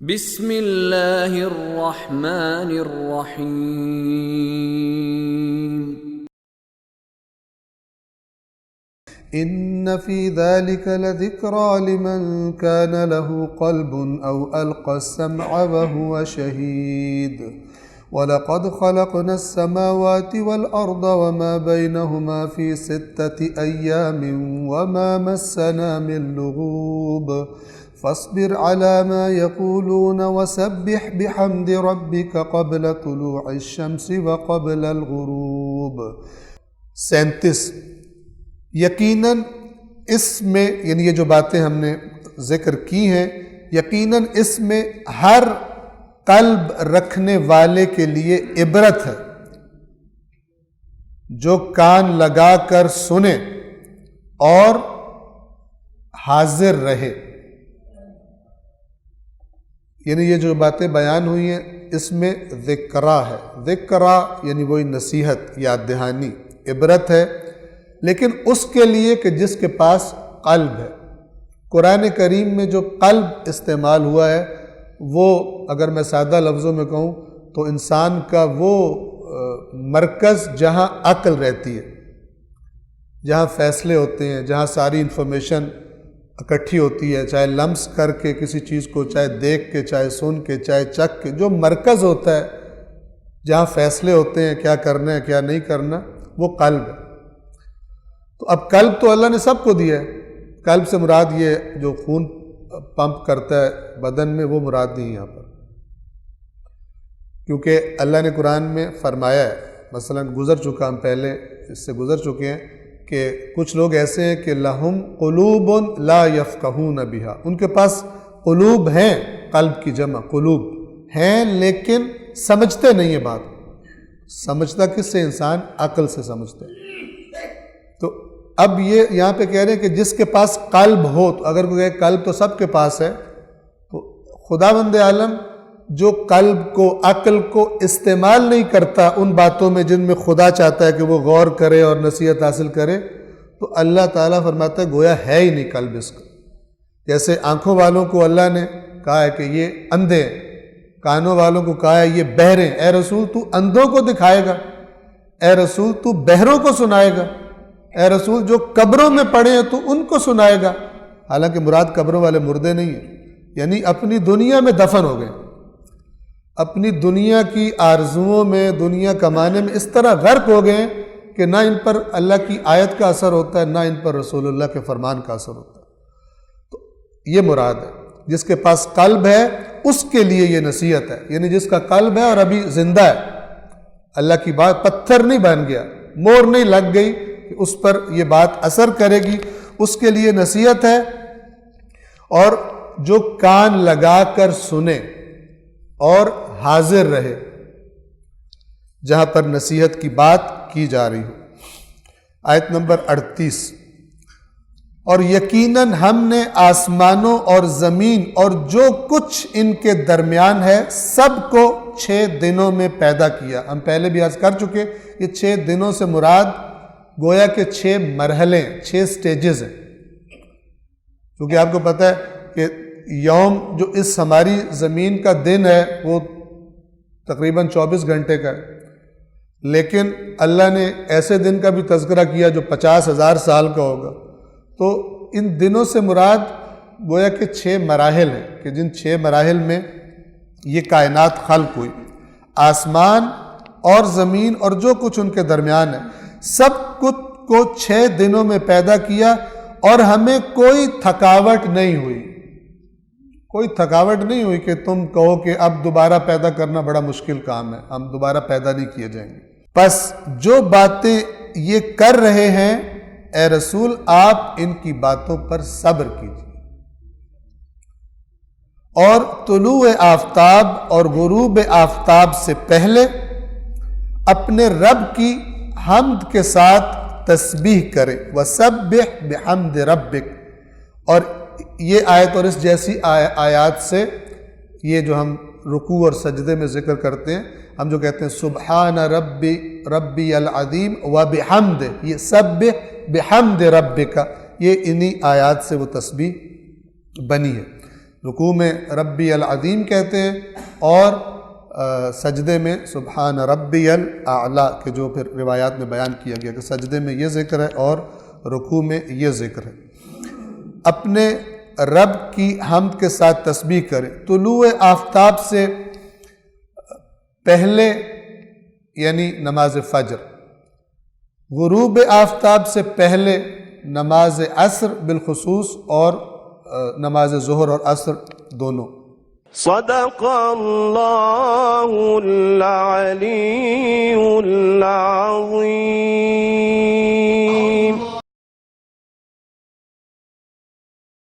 بسم اللہ الرحمن الرحیم إن في ذلك لذكرى لمن كان له قلب أو ألقى السمع وهو شهيد ولقد خلقنا السماوات والأرض وما بينهما في 6 أيام وما مسنا من لغوب فاصبر على ما يقولون وسبح بحمد ربك قبل طلوع الشمس وقبل الغروب 37 یقیناً اس میں یعنی یہ جو باتیں ہم نے ذکر کی ہیں یقیناً اس میں ہر قلب رکھنے والے کے لیے عبرت ہے جو کان لگا کر سنے اور حاضر رہے. یعنی یہ جو باتیں بیان ہوئی ہیں اس میں ذکرہ ہے. ذکرہ یعنی وہی نصیحت، یاد دہانی، عبرت ہے، لیکن اس کے لیے کہ جس کے پاس قلب ہے. قرآن کریم میں جو قلب استعمال ہوا ہے وہ اگر میں سادہ لفظوں میں کہوں تو انسان کا وہ مرکز جہاں عقل رہتی ہے، جہاں فیصلے ہوتے ہیں، جہاں ساری انفارمیشن اکٹھی ہوتی ہے، چاہے لمس کر کے کسی چیز کو، چاہے دیکھ کے، چاہے سن کے، چاہے چکھ کے، جو مرکز ہوتا ہے جہاں فیصلے ہوتے ہیں کیا کرنا ہے کیا نہیں کرنا، وہ قلب ہے. تو اب قلب تو اللہ نے سب کو دیا ہے. قلب سے مراد یہ جو خون پمپ کرتا ہے بدن میں وہ مراد نہیں یہاں پر، کیونکہ اللہ نے قرآن میں فرمایا ہے، مثلا گزر چکا، ہم پہلے اس سے گزر چکے ہیں کہ کچھ لوگ ایسے ہیں کہ لہم قلوب لا یفقہون بہا، ان کے پاس قلوب ہیں، قلب کی جمع قلوب ہیں، لیکن سمجھتے نہیں ہے بات. سمجھتا کس سے؟ انسان عقل سے سمجھتا ہے. تو اب یہ یہاں پہ کہہ رہے ہیں کہ جس کے پاس قلب ہو، تو اگر کوئی قلب تو سب کے پاس ہے، تو خداوند عالم جو قلب کو، عقل کو استعمال نہیں کرتا ان باتوں میں جن میں خدا چاہتا ہے کہ وہ غور کرے اور نصیحت حاصل کرے، تو اللہ تعالیٰ فرماتا ہے گویا ہے ہی نہیں قلب اس کا. جیسے آنکھوں والوں کو اللہ نے کہا ہے کہ یہ اندھے ہیں، کانوں والوں کو کہا ہے یہ بہرے ہیں. اے رسول تو اندھوں کو دکھائے گا، اے رسول تو بہروں کو سنائے گا، اے رسول جو قبروں میں پڑے ہیں تو ان کو سنائے گا. حالانکہ مراد قبروں والے مردے نہیں ہیں، یعنی اپنی دنیا میں دفن ہو گئے، اپنی دنیا کی آرزوؤں میں، دنیا کمانے میں اس طرح غرق ہو گئے کہ نہ ان پر اللہ کی آیت کا اثر ہوتا ہے، نہ ان پر رسول اللہ کے فرمان کا اثر ہوتا ہے. تو یہ مراد ہے. جس کے پاس قلب ہے اس کے لیے یہ نصیحت ہے، یعنی جس کا قلب ہے اور ابھی زندہ ہے، اللہ کی بات پتھر نہیں بن گیا، مور نہیں لگ گئی کہ اس پر یہ بات اثر کرے گی، اس کے لیے نصیحت ہے. اور جو کان لگا کر سنے اور حاضر رہے جہاں پر نصیحت کی بات کی جا رہی ہو. آیت نمبر 38، اور یقیناً ہم نے آسمانوں اور زمین اور جو کچھ ان کے درمیان ہے سب کو 6 دنوں میں پیدا کیا. ہم پہلے بھی عرض کر چکے، یہ 6 دنوں سے مراد گویا کہ 6 مرحلے، 6 سٹیجز ہیں. کیونکہ آپ کو پتہ ہے کہ یوم جو اس ہماری زمین کا دن ہے وہ تقریباً 24 گھنٹے کا ہے، لیکن اللہ نے ایسے دن کا بھی تذکرہ کیا جو 50,000 سال کا ہوگا. تو ان دنوں سے مراد گویا کہ 6 مراحل ہیں کہ جن 6 مراحل میں یہ کائنات خلق ہوئی. آسمان اور زمین اور جو کچھ ان کے درمیان ہے سب کچھ کو 6 دنوں میں پیدا کیا، اور ہمیں کوئی تھکاوٹ نہیں ہوئی. کوئی تھکاوٹ نہیں ہوئی کہ تم کہو کہ اب دوبارہ پیدا کرنا بڑا مشکل کام ہے، ہم دوبارہ پیدا نہیں کیے جائیں گے. پس جو باتیں یہ کر رہے ہیں اے رسول آپ ان کی باتوں پر صبر کیجیے، اور طلوع آفتاب اور غروب آفتاب سے پہلے اپنے رب کی حمد کے ساتھ تسبیح کرے. وَسَبِّحْ بِحَمْدِ رَبِّكَ. اور یہ آیت اور اس جیسی آیات سے یہ جو ہم رکوع اور سجدے میں ذکر کرتے ہیں، ہم جو کہتے ہیں سبحان ربی العظیم وبحمد، یہ سبح بحمد ربک، یہ انہی آیات سے وہ تسبیح بنی ہے. رکوع میں ربی العظیم کہتے ہیں اور سجدے میں سبحان ربی الاعلیٰ کہ جو پھر روایات میں بیان کیا گیا کہ سجدے میں یہ ذکر ہے اور رکوع میں یہ ذکر ہے۔ اپنے رب کی حمد کے ساتھ تسبیح کریں۔ طلوع آفتاب سے پہلے یعنی نماز فجر، غروب آفتاب سے پہلے نماز عصر بالخصوص اور نماز ظہر اور عصر دونوں۔ صدق اللہ العلی العظیم۔